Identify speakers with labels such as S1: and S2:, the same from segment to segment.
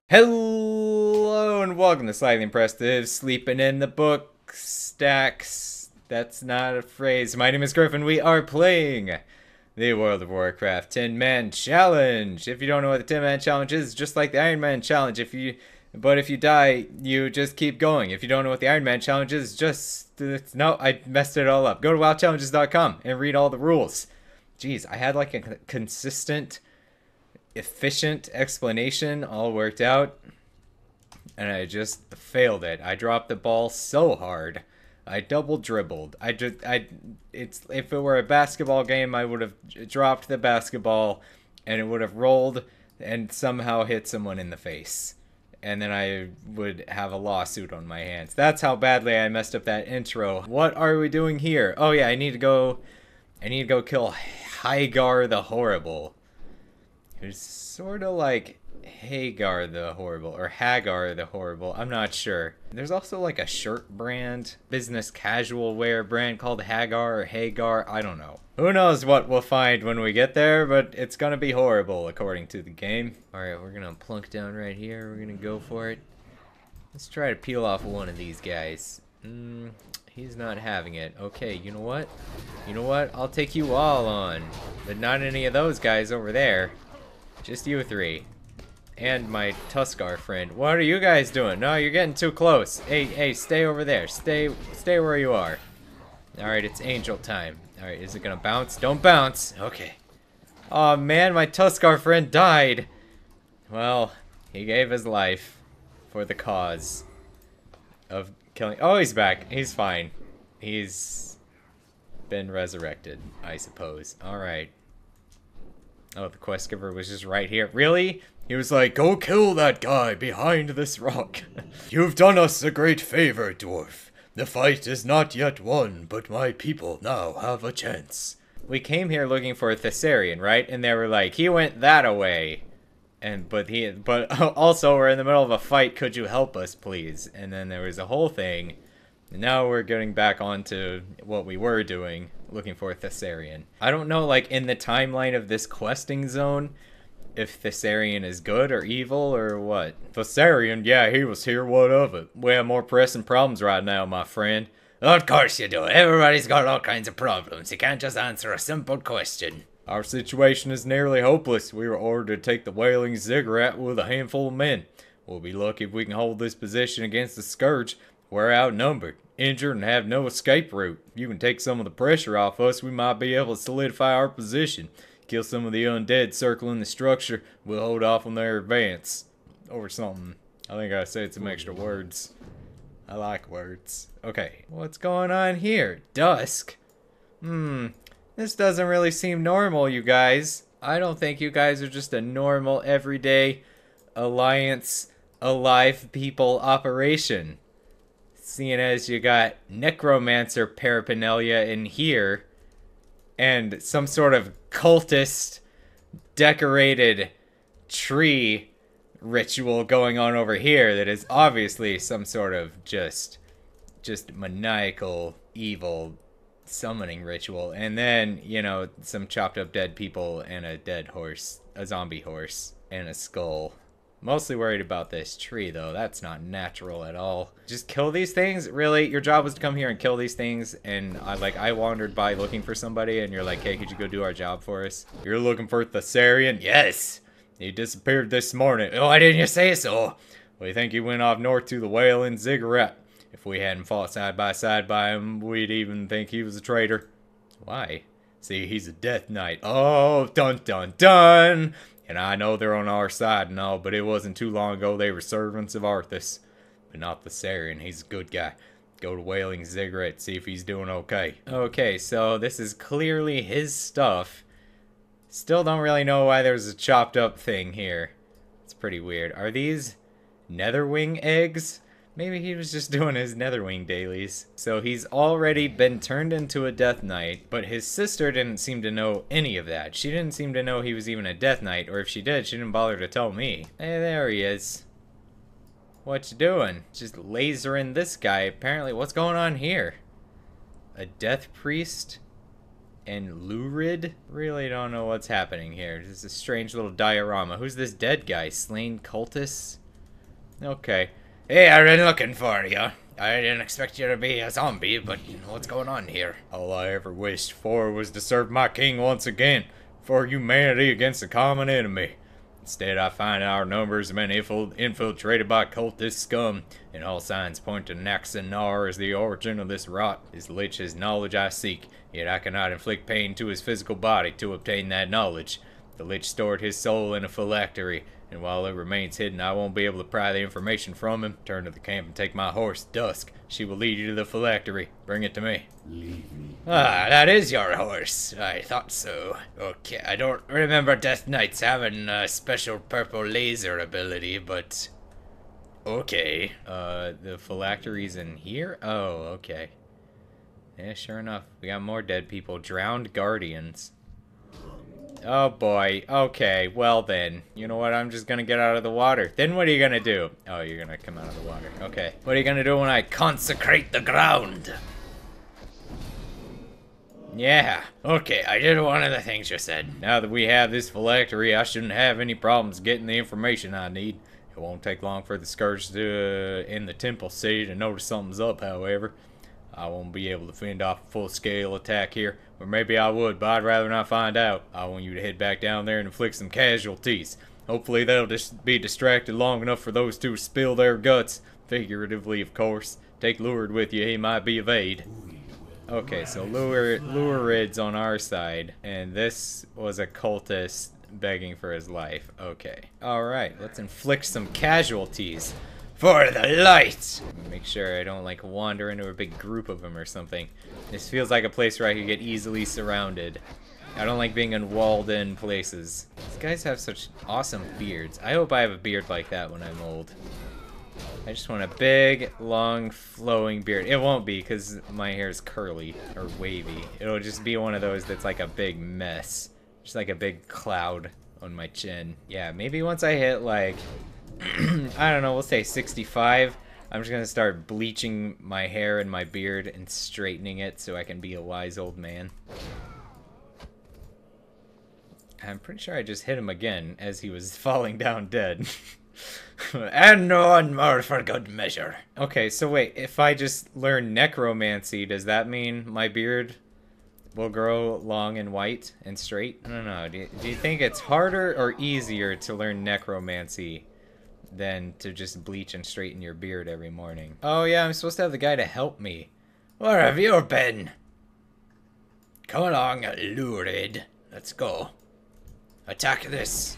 S1: Hello and welcome to Slightly Impressive, sleeping in the book stacks. That's not a phrase. My name is Griffin. We are playing the World of Warcraft 10-Man Challenge. If you don't know what the 10-Man Challenge is, just like the Iron Man Challenge, if you die, you just keep going. If you don't know what the Iron Man Challenge is, no, I messed it all up. Go to wowchallenges.com and read all the rules. Jeez, I had like a consistent, efficient explanation all worked out, and I just failed it. I dropped the ball so hard. I double dribbled. If it were a basketball game, I would have dropped the basketball and it would have rolled and somehow hit someone in the face. And then I would have a lawsuit on my hands. That's how badly I messed up that intro. What are we doing here? Oh yeah, I need to go kill Hagar the Horrible. Who's sort of like Hagar the Horrible, or Hagar the Horrible. I'm not sure. There's also like a shirt brand, business casual wear brand called Hagar or Hagar. I don't know. Who knows what we'll find when we get there, but it's gonna be horrible according to the game. Alright, we're gonna plunk down right here. We're gonna go for it. Let's try to peel off one of these guys. He's not having it. Okay, you know what? I'll take you all on. But not any of those guys over there. Just you three. And my Tuskar friend. What are you guys doing? No, you're getting too close. Hey, stay over there. Stay where you are. Alright, it's angel time. Alright, is it gonna bounce? Don't bounce. Okay. Aw, man, my Tuskar friend died. Well, he gave his life for the cause of killing. Oh, he's back. He's fine. He's been resurrected, I suppose. Alright. Oh, the quest giver was just right here. Really? He was like, go kill that guy behind this rock. You've done us a great favor, dwarf. The fight is not yet won, but my people now have a chance. We came here looking for a Thessarian, right? And they were like, he went that-a-way. But also we're in the middle of a fight. Could you help us, please? And then there was a whole thing. And now we're getting back onto what we were doing, looking for a Thessarian. I don't know, like, in the timeline of this questing zone, if Thessarian is good or evil or what. Thessarian? Yeah, he was here, what of it? We have more pressing problems right now, my friend. Of course you do. Everybody's got all kinds of problems. You can't just answer a simple question. Our situation is nearly hopeless. We were ordered to take the Wailing Ziggurat with a handful of men. We'll be lucky if we can hold this position against the Scourge. We're outnumbered, injured, and have no escape route. If you can take some of the pressure off us, we might be able to solidify our position. Kill some of the undead circling the structure. We'll hold off on their advance. Or something. I think I said some extra words. I like words. Okay, what's going on here? Dusk? This doesn't really seem normal, you guys. I don't think you guys are just a normal, everyday, Alliance, alive people operation. Seeing as you got necromancer paraphernalia in here, and some sort of cultist decorated tree ritual going on over here that is obviously some sort of just maniacal evil summoning ritual. And then, you know, some chopped up dead people and a dead horse, a zombie horse, and a skull. Mostly worried about this tree, though. That's not natural at all. Just kill these things? Really? Your job was to come here and kill these things, and I wandered by looking for somebody, and you're like, hey, could you go do our job for us? You're looking for Thessarian? Yes! He disappeared this morning. Oh, why didn't you say so? We think he went off north to the Wailing Ziggurat. If we hadn't fought side by him, we'd even think he was a traitor. Why? See, he's a death knight. Oh, dun dun dun! And I know they're on our side and all, but it wasn't too long ago they were servants of Arthas. But not the Thessarian, he's a good guy. Go to Wailing Ziggurat, see if he's doing okay. Okay, so this is clearly his stuff. Still don't really know why there's a chopped up thing here. It's pretty weird. Are these Netherwing eggs? Maybe he was just doing his Netherwing dailies. So he's already been turned into a Death Knight, but his sister didn't seem to know any of that. She didn't seem to know he was even a Death Knight, or if she did, she didn't bother to tell me. Hey, there he is. What you doing? Just lasering this guy, apparently. What's going on here? A Death Priest? And Lurid? Really don't know what's happening here. This is a strange little diorama. Who's this dead guy? Slain cultists? Okay. Hey, I've been looking for you. I didn't expect you to be a zombie, but what's going on here? All I ever wished for was to serve my king once again, for humanity against a common enemy. Instead, I find our numbers have been infiltrated by cultist scum, and all signs point to Naxanar as the origin of this rot. His lich is knowledge I seek, yet I cannot inflict pain to his physical body to obtain that knowledge. The lich stored his soul in a phylactery, and while it remains hidden, I won't be able to pry the information from him. Turn to the camp and take my horse, Dusk. She will lead you to the phylactery. Bring it to me. Leave me. Ah, that is your horse. I thought so. Okay, I don't remember Death Knights having a special purple laser ability, but... okay. The phylactery's in here? Oh, okay. Yeah, sure enough. We got more dead people. Drowned guardians. Oh boy, okay, well then. You know what, I'm just gonna get out of the water. Then what are you gonna do? Oh, you're gonna come out of the water. Okay. What are you gonna do when I consecrate the ground? Yeah, okay, I did one of the things you said. Now that we have this phylactery, I shouldn't have any problems getting the information I need. It won't take long for the Scourge to, in the Temple City to notice something's up, however. I won't be able to fend off a full-scale attack here, or maybe I would, but I'd rather not find out. I want you to head back down there and inflict some casualties. Hopefully they'll just be distracted long enough for those two to spill their guts. Figuratively, of course. Take Lurid with you, he might be of aid. Okay, so Lurid's on our side, and this was a cultist begging for his life. Okay. Alright, let's inflict some casualties. For the light! Make sure I don't, like, wander into a big group of them or something. This feels like a place where I could get easily surrounded. I don't like being in walled-in places. These guys have such awesome beards. I hope I have a beard like that when I'm old. I just want a big, long, flowing beard. It won't be, because my hair is curly, or wavy. It'll just be one of those that's like a big mess. Just like a big cloud on my chin. Yeah, maybe once I hit, like... I don't know, we'll say 65. I'm just gonna start bleaching my hair and my beard and straightening it so I can be a wise old man. I'm pretty sure I just hit him again as he was falling down dead. And no one more for good measure. Okay, so wait, if I just learn necromancy, does that mean my beard will grow long and white and straight? I don't know. Do you think it's harder or easier to learn necromancy than to just bleach and straighten your beard every morning? Oh yeah, I'm supposed to have the guy to help me. Where have you been? Come along, Lurid. Let's go. Attack this.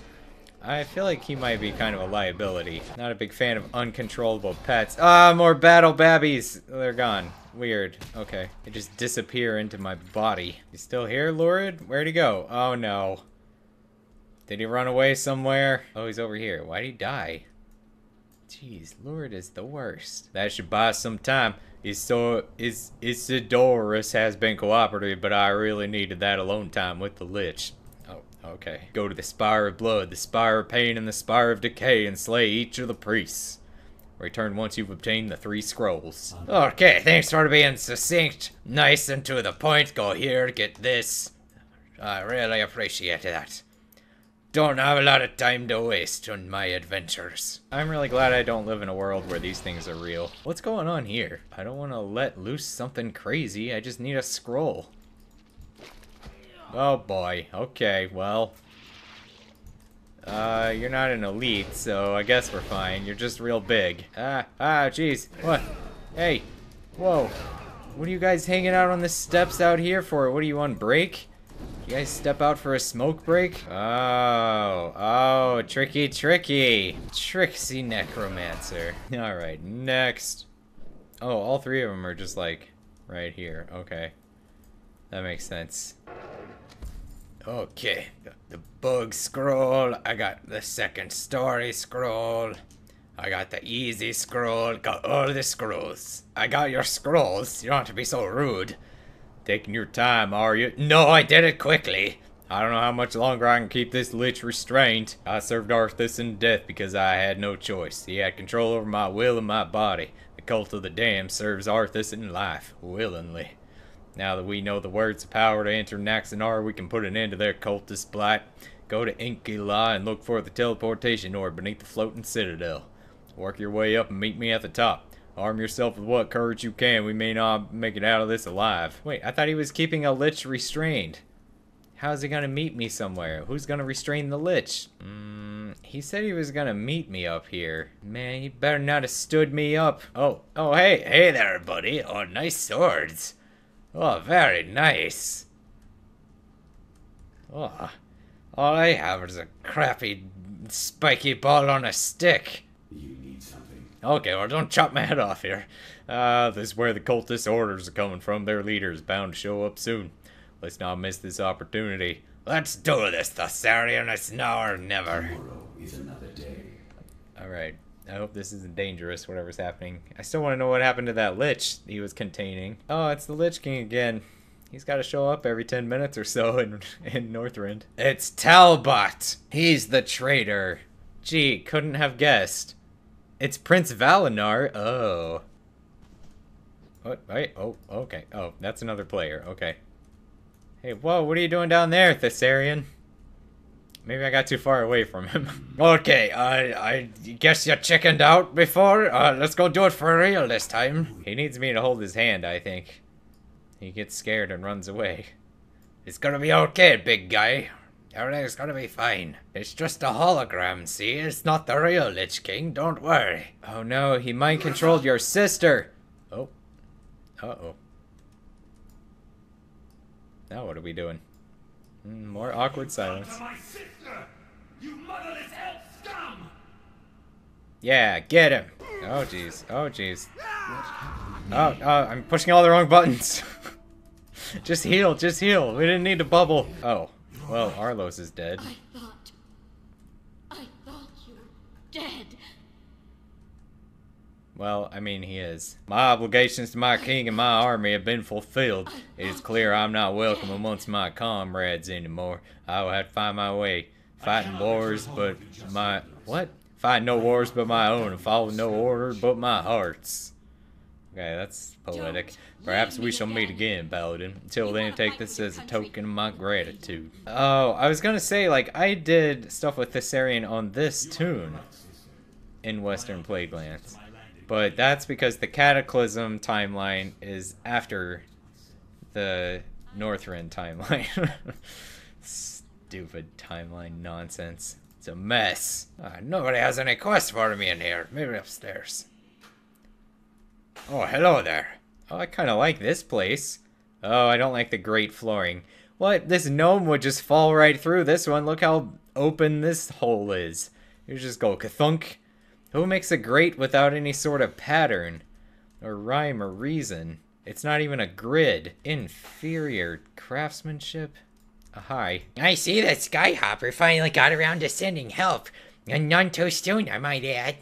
S1: I feel like he might be kind of a liability. Not a big fan of uncontrollable pets. Ah, more battle babbies. They're gone. Weird. Okay. They just disappear into my body. You still here, Lurid? Where'd he go? Oh no. Did he run away somewhere? Oh, he's over here. Why'd he die? Jeez, Lurid is the worst. That should buy us some time. Isidorus has been cooperative, but I really needed that alone time with the Lich. Oh, okay. Go to the Spire of Blood, the Spire of Pain, and the Spire of Decay, and slay each of the priests. Return once you've obtained the 3 scrolls. Okay, thanks for being succinct. Nice and to the point. Go here, get this. I really appreciate that. Don't have a lot of time to waste on my adventures. I'm really glad I don't live in a world where these things are real. What's going on here? I don't want to let loose something crazy. I just need a scroll. Oh boy. Okay, well. You're not an elite, so I guess we're fine. You're just real big. Jeez. What? Hey. Whoa. What are you guys hanging out on the steps out here for? What are you on break? You guys step out for a smoke break? Oh, tricky. Tricksy necromancer. Alright, next. Oh, all 3 of them are just like right here. Okay. That makes sense. Okay, got the bug scroll. I got the second story scroll. I got the easy scroll. Got all the scrolls. I got your scrolls. You don't have to be so rude. Taking your time, are you? No, I did it quickly. I don't know how much longer I can keep this lich restrained. I served Arthas in death because I had no choice. He had control over my will and my body. The cult of the damned serves Arthas in life, willingly. Now that we know the words of power to enter Naxanar, we can put an end to their cultist blight. Go to Inkila and look for the teleportation orb beneath the floating citadel. Work your way up and meet me at the top. Arm yourself with what courage you can. We may not make it out of this alive. Wait, I thought he was keeping a lich restrained. How's he gonna meet me somewhere? Who's gonna restrain the lich? He said he was gonna meet me up here. Man, he better not have stood me up. Oh, hey there, buddy. Oh, nice swords. Oh, very nice. Oh, all I have is a crappy, spiky ball on a stick.
S2: You need something.
S1: Okay, well, don't chop my head off here. This is where the cultist orders are coming from. Their leader is bound to show up soon. Let's not miss this opportunity. Let's do this, Thessarian. It's now or never.
S2: Tomorrow is another day.
S1: Alright. I hope this isn't dangerous, whatever's happening. I still want to know what happened to that lich he was containing. Oh, it's the Lich King again. He's got to show up every 10 minutes or so in Northrend. It's Talbot! He's the traitor. Gee, couldn't have guessed. It's Prince Valinar. Oh. What? Wait, oh, okay. Oh, that's another player. Okay. Hey, whoa, what are you doing down there, Thessarian? Maybe I got too far away from him. Okay, I guess you chickened out before. Let's go do it for real this time. He needs me to hold his hand, I think. He gets scared and runs away. It's gonna be okay, big guy. Everything's gonna be fine. It's just a hologram, see? It's not the real Lich King, don't worry. Oh no, he mind-controlled your sister! Oh. Uh-oh. Now what are we doing? More awkward silence.
S2: My sister, you motherless elf scum!
S1: Yeah, get him! Oh jeez, oh jeez. Oh, I'm pushing all the wrong buttons. Just heal, just heal. We didn't need to bubble. Oh, well, Arlos is dead.
S3: I thought you were dead.
S1: Well, I mean, he is. My obligations to my king and my army have been fulfilled. It is clear I'm not welcome amongst my comrades anymore. I will have to find my way. Fighting wars, but my... What? Fight no wars but my own, and follow no order but my heart's. Okay, that's poetic. Perhaps we shall meet again, Paladin. Until then, take this as a token of my gratitude. Oh, I was gonna say, like, I did stuff with Thessarian on this tune in Western Plaguelands. But that's because the Cataclysm timeline is after the Northrend timeline. Stupid timeline nonsense. It's a mess. Nobody has any quests for me in here. Maybe upstairs. Oh, hello there. Oh, I kind of like this place. Oh, I don't like the grate flooring. What? This gnome would just fall right through this one. Look how open this hole is. You just go kathunk. Who makes a grate without any sort of pattern? Or rhyme or reason? It's not even a grid. Inferior craftsmanship? Hi.
S4: I see that Skyhopper finally got around to sending help. And none too soon, I might add.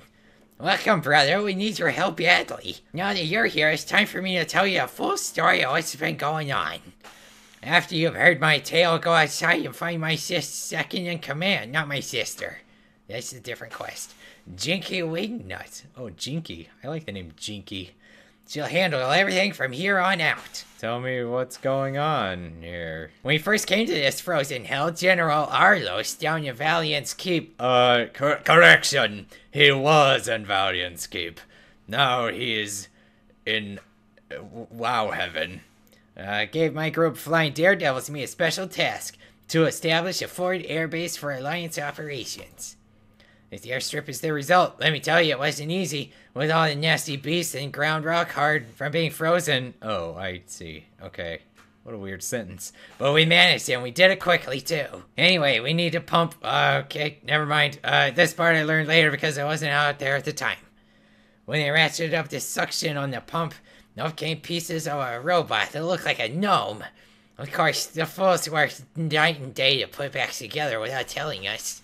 S4: Welcome, brother. We need your help badly. Now that you're here, it's time for me to tell you a full story of what's been going on. After you've heard my tale, go outside and find my second in command, not my sister. That's a different quest. Jinky Wingnut. Oh, Jinky. I like the name Jinky. She'll handle everything from here on out.
S1: Tell me what's going on here.
S4: When we first came to this frozen hell, General Arlos down in Valiant's Keep...
S1: Correction. He was in Valiant's Keep. Now he is in WoW heaven.
S4: Gave my group Flying Daredevils me a special task to establish a forward airbase for Alliance operations. This airstrip is the result. Let me tell you, it wasn't easy with all the nasty beasts and ground rock hard from being frozen.
S1: Oh, I see. Okay. What a weird sentence.
S4: But we managed, and we did it quickly, too. Anyway, we need to pump... okay, never mind. This part I learned later because I wasn't out there at the time. When they ratcheted up the suction on the pump, up came pieces of a robot that looked like a gnome. Of course, the fools worked night and day to put it back together without telling us.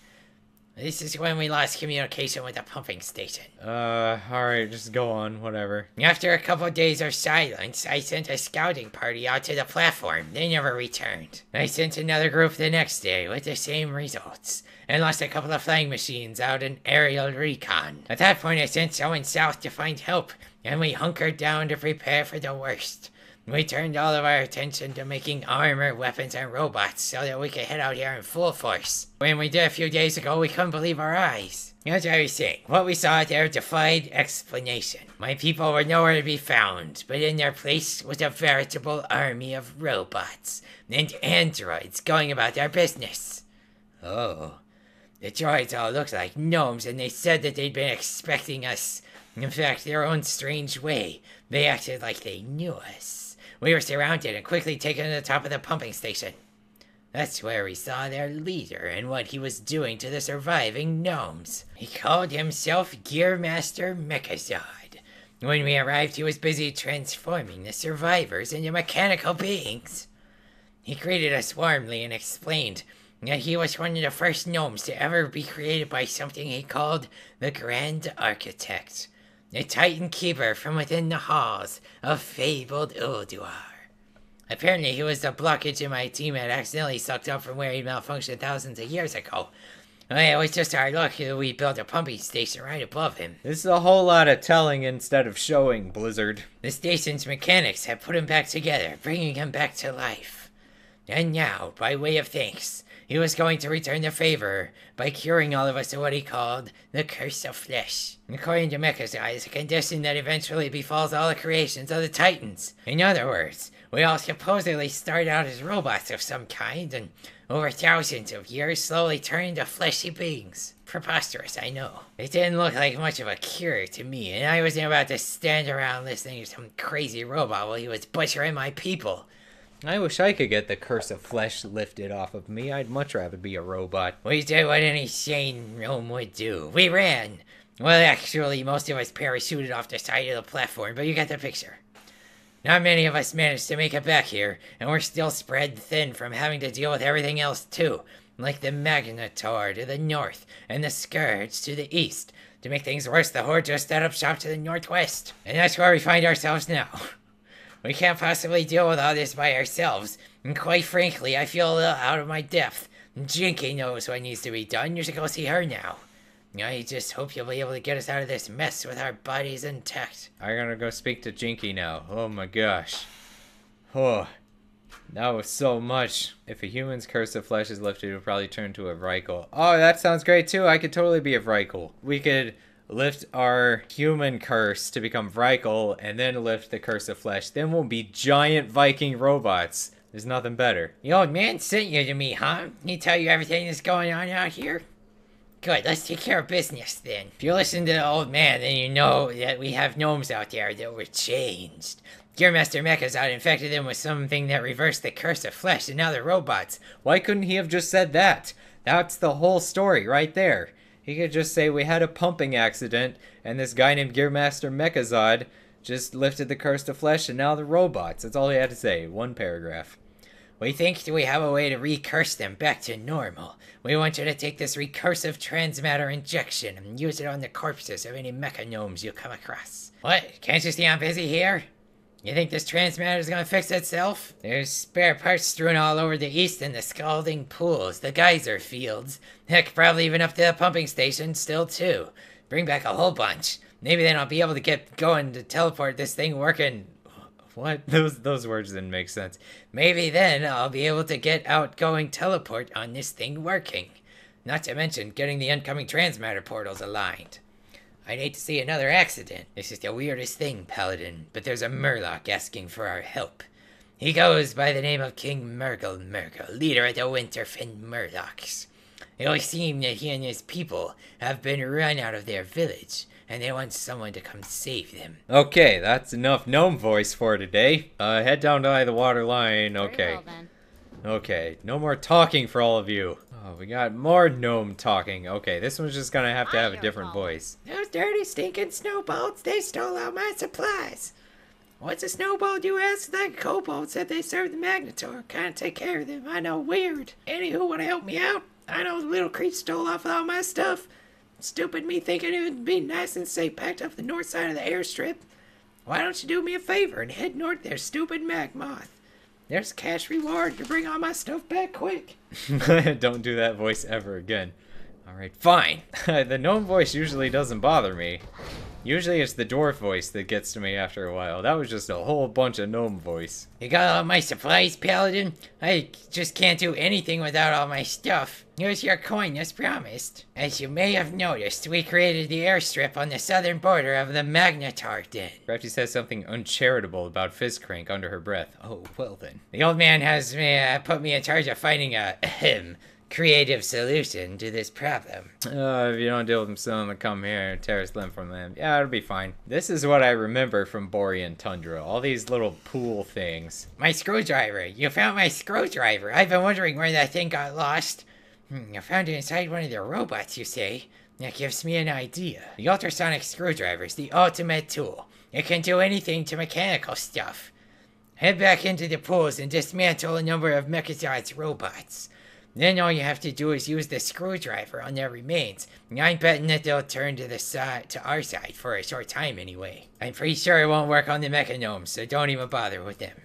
S4: This is when we lost communication with the pumping station.
S1: Alright, just go on, whatever.
S4: After a couple of days of silence, I sent a scouting party out to the platform. They never returned. I sent another group the next day with the same results, and lost a couple of flying machines out in aerial recon. At that point, I sent someone south to find help, and we hunkered down to prepare for the worst. We turned all of our attention to making armor, weapons, and robots so that we could head out here in full force. When we did a few days ago, we couldn't believe our eyes. As I was saying, what we saw out there defied explanation. My people were nowhere to be found, but in their place was a veritable army of robots and androids going about their business. Oh, the droids all looked like gnomes, and they said that they'd been expecting us. In fact, their own strange way, they acted like they knew us. We were surrounded and quickly taken to the top of the pumping station. That's where we saw their leader and what he was doing to the surviving gnomes. He called himself Gearmaster Mechazard. When we arrived, he was busy transforming the survivors into mechanical beings. He greeted us warmly and explained that he was one of the first gnomes to ever be created by something he called the Grand Architect, the Titan Keeper from within the halls of fabled Ulduar. Apparently he was the blockage in my team had accidentally sucked up from where he malfunctioned thousands of years ago. It was just our luck that we built a pumping station right above him.
S1: This is a whole lot of telling instead of showing, Blizzard.
S4: The station's mechanics have put him back together, bringing him back to life. And now, by way of thanks, he was going to return the favor by curing all of us of what he called the Curse of Flesh. According to Mechazai, it's a condition that eventually befalls all the creations of the Titans. In other words, we all supposedly start out as robots of some kind, and over thousands of years slowly turn into fleshy beings. Preposterous, I know. It didn't look like much of a cure to me, and I wasn't about to stand around listening to some crazy robot while he was butchering my people.
S1: I wish I could get the curse of flesh lifted off of me. I'd much rather be a robot.
S4: We did what any sane gnome would do. We ran. Well, actually, most of us parachuted off the side of the platform, but you get the picture. Not many of us managed to make it back here, and we're still spread thin from having to deal with everything else too, like the Magnetar to the north, and the Scourge to the east. To make things worse, the Horde just set up shop to the northwest. And that's where we find ourselves now. We can't possibly deal with all this by ourselves, and quite frankly, I feel a little out of my depth. Jinky knows what needs to be done. You should go see her now. I just hope you'll be able to get us out of this mess with our bodies intact.
S1: I'm gonna go speak to Jinky now. Oh my gosh. Oh, that was so much. If a human's curse of flesh is lifted, it would probably turn to a Vrykul. Oh, that sounds great too. I could totally be a Vrykul. We could lift our human curse to become Vrykul, and then lift the curse of flesh. Then we'll be giant Viking robots. There's nothing better.
S4: The old man sent you to me, huh? He tell you everything that's going on out here? Good, let's take care of business then. If you listen to the old man, then you know that we have gnomes out there that were changed. Gearmaster Mechazard infected them with something that reversed the curse of flesh, and now they're robots.
S1: Why couldn't he have just said that? That's the whole story right there. He could just say we had a pumping accident, and this guy named Gearmaster Mechazard just lifted the curse of flesh, and now they're robots. That's all he had to say. One paragraph.
S4: We think we have a way to recurse them back to normal. We want you to take this recursive transmatter injection and use it on the corpses of any mecha gnomes you come across. What? Can't you see I'm busy here? You think this transmatter is gonna fix itself? There's spare parts strewn all over the east in the scalding pools, the geyser fields. Heck, probably even up to the pumping station still too. Bring back a whole bunch. Maybe then I'll be able to get going to teleport this thing working.
S1: What? Those words didn't make sense.
S4: Maybe then I'll be able to get outgoing teleport on this thing working. Not to mention getting the incoming transmatter portals aligned. I'd hate to see another accident. This is the weirdest thing, Paladin, but there's a Murloc asking for our help. He goes by the name of King Murgle, leader of the Winterfen Murlocs. It would seem that he and his people have been run out of their village, and they want someone to come save them.
S1: Okay, that's enough gnome voice for today. Head down by the water line. Okay.
S3: Very well, then.
S1: Okay, no more talking for all of you. Oh, we got more gnome talking. Okay, this one's just gonna have to have a different voice.
S4: Those dirty, stinking snowballs, they stole all my supplies. What's a snowball do, ask? The kobold said they served the Magnetar. Can't take care of them. I know, weird. Anywho, wanna help me out? I know the little creature stole off all my stuff. Stupid me thinking it would be nice and safe packed up the north side of the airstrip. Why don't you do me a favor and head north there, stupid Magmoth? There's a cash reward to bring all my stuff back quick.
S1: Don't do that voice ever again. Alright, fine. The gnome voice usually doesn't bother me. Usually it's the dwarf voice that gets to me after a while. That was just a whole bunch of gnome voice.
S4: You got all my supplies, Paladin? I just can't do anything without all my stuff. Here's your coin as promised. As you may have noticed, we created the airstrip on the southern border of the Magnetar Den.
S1: Crafty says something uncharitable about Fizzcrank under her breath. Oh, well then.
S4: The old man has put me in charge of finding a creative solution to this problem.
S1: If you don't deal with them soon, come here and tear them from them. Yeah, it'll be fine. This is what I remember from Borean Tundra. All these little pool things.
S4: My screwdriver. You found my screwdriver. I've been wondering where that thing got lost. I found it inside one of their robots, you say? That gives me an idea. The ultrasonic screwdriver is the ultimate tool. It can do anything to mechanical stuff. Head back into the pools and dismantle a number of Mechazard's robots. Then all you have to do is use the screwdriver on their remains. I'm betting that they'll turn to our side for a short time anyway. I'm pretty sure it won't work on the mechagnomes, so don't even bother with them.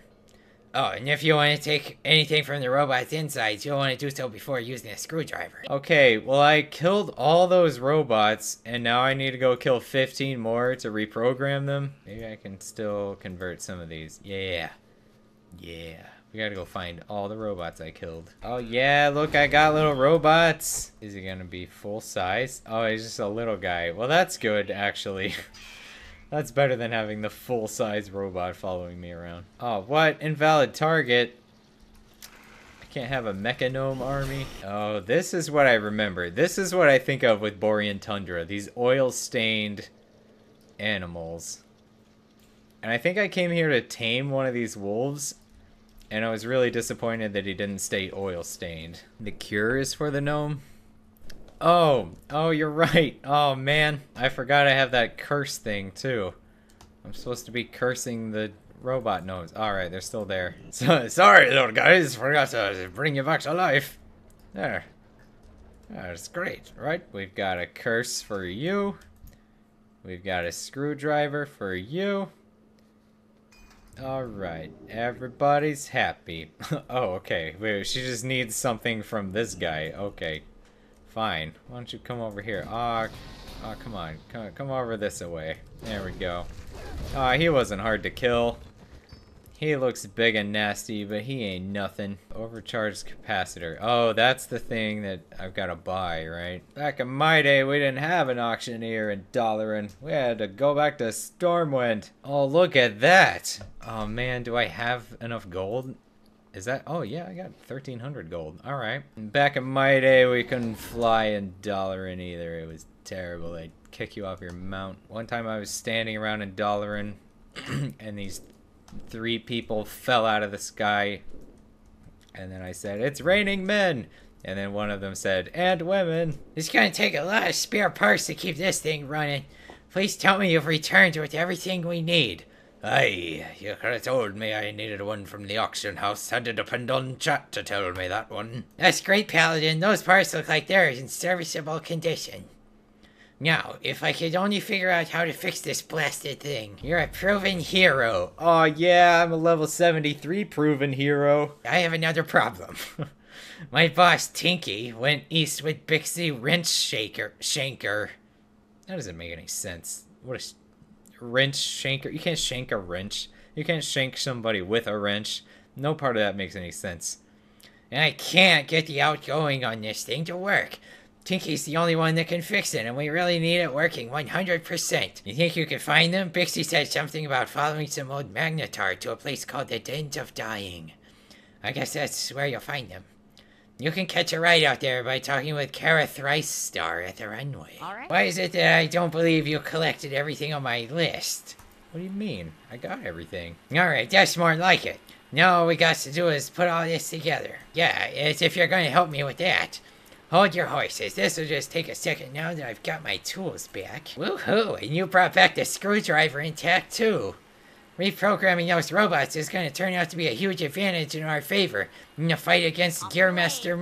S4: Oh, and if you want to take anything from the robot's insides, you'll want to do so before using a screwdriver.
S1: Okay, well I killed all those robots, and now I need to go kill 15 more to reprogram them. Maybe I can still convert some of these. Yeah. We gotta go find all the robots I killed. Oh yeah, look, I got little robots. Is he gonna be full size? Oh, he's just a little guy. Well, that's good, actually. That's better than having the full size robot following me around. Oh, what? Invalid target. I can't have a mechagnome army. Oh, this is what I remember. This is what I think of with Borean Tundra. These oil-stained animals. And I think I came here to tame one of these wolves. And I was really disappointed that he didn't stay oil-stained. The cure is for the gnome? Oh, you're right. Oh, man. I forgot I have that curse thing, too. I'm supposed to be cursing the robot gnomes. Alright, they're still there. Sorry, little guys. Forgot to bring you back to life. There. That's great, right? We've got a curse for you. We've got a screwdriver for you. Alright, everybody's happy. Oh, okay. Wait, she just needs something from this guy. Okay, fine. Why don't you come over here? Come on. Come over this way. There we go. He wasn't hard to kill. He looks big and nasty, but he ain't nothing. Overcharged capacitor. Oh, that's the thing that I've got to buy, right? Back in my day, we didn't have an auctioneer in Dollarin. We had to go back to Stormwind. Oh, look at that. Oh, man, do I have enough gold? Is that... Oh, yeah, I got 1,300 gold. All right. Back in my day, we couldn't fly in Dollarin either. It was terrible. They'd kick you off your mount. One time I was standing around in Dollarin, and these 3 people fell out of the sky, and then I said, "It's raining men," and then one of them said, "And women."
S4: It's gonna take a lot of spare parts to keep this thing running. Please tell me you've returned with everything we need.
S5: Aye, you could have told me I needed one from the auction house. Had to depend on chat to tell me that one.
S4: That's great, Paladin. Those parts look like they're in serviceable condition. Now, if I could only figure out how to fix this blasted thing. You're a proven hero.
S1: Oh yeah, I'm a level 73 proven hero.
S4: I have another problem. My boss, Tinky, went east with Bixie Wrench Shanker.
S1: That doesn't make any sense. What a wrench shanker? You can't shank a wrench. You can't shank somebody with a wrench. No part of that makes any sense.
S4: And I can't get the outgoing on this thing to work. Tinky's the only one that can fix it, and we really need it working 100%. You think you could find them? Bixie said something about following some old Magnetar to a place called the Dens of Dying. I guess that's where you'll find them. You can catch a ride out there by talking with Kara Thrice Star at the runway.
S3: All right.
S4: Why is it that I don't believe you collected everything on my list?
S1: What do you mean? I got everything.
S4: Alright, that's more like it. Now all we got to do is put all this together. Yeah, as if you're going to help me with that. Hold your horses. This will just take a second now that I've got my tools back. Woohoo! And you brought back the screwdriver intact too. Reprogramming those robots is going to turn out to be a huge advantage in our favor in the fight against Gearmaster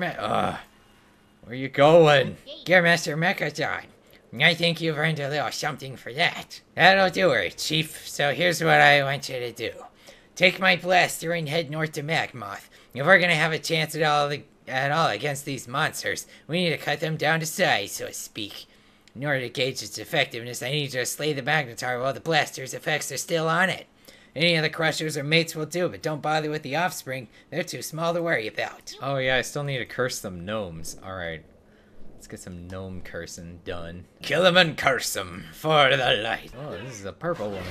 S1: Where you going?
S4: Gearmaster Mechazard. I think you've earned a little something for that. That'll do her, Chief. So here's what I want you to do. Take my blaster and head north to Magmoth. If we're going to have a chance at all against these monsters, we need to cut them down to size, so to speak. In order to gauge its effectiveness, I need you to slay the Magnetar while the blaster's effects are still on it. Any of the crushers or mates will do, but don't bother with the offspring. They're too small to worry about.
S1: Oh yeah, I still need to curse some gnomes. Alright. Let's get some gnome cursing done.
S5: Kill them and curse them for the light.
S1: Oh, this is a purple one.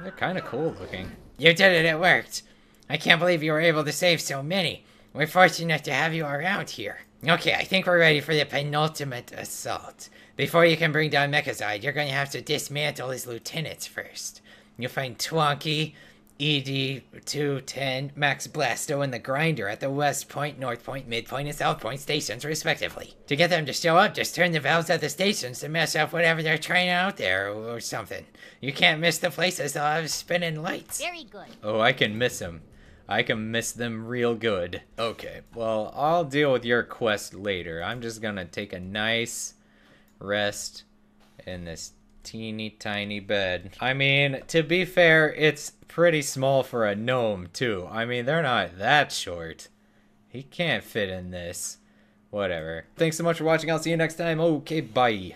S1: They're kind of cool looking.
S4: You did it, it worked. I can't believe you were able to save so many. We're fortunate to have you around here. Okay, I think we're ready for the penultimate assault. Before you can bring down Mechazard, you're going to have to dismantle his lieutenants first. You'll find Twonky, ED210, Max Blasto, and the Grinder at the West Point, North Point, Midpoint, and South Point stations, respectively. To get them to show up, just turn the valves at the stations to mess up whatever they're trying out there, or something. You can't miss the places they'll have spinning lights.
S3: Very good.
S1: Oh, I can miss them. I can miss them real good. Okay, well, I'll deal with your quest later. I'm just gonna take a nice rest in this teeny tiny bed. I mean, to be fair, it's pretty small for a gnome, too. I mean, they're not that short. He can't fit in this. Whatever. Thanks so much for watching. I'll see you next time. Okay, bye.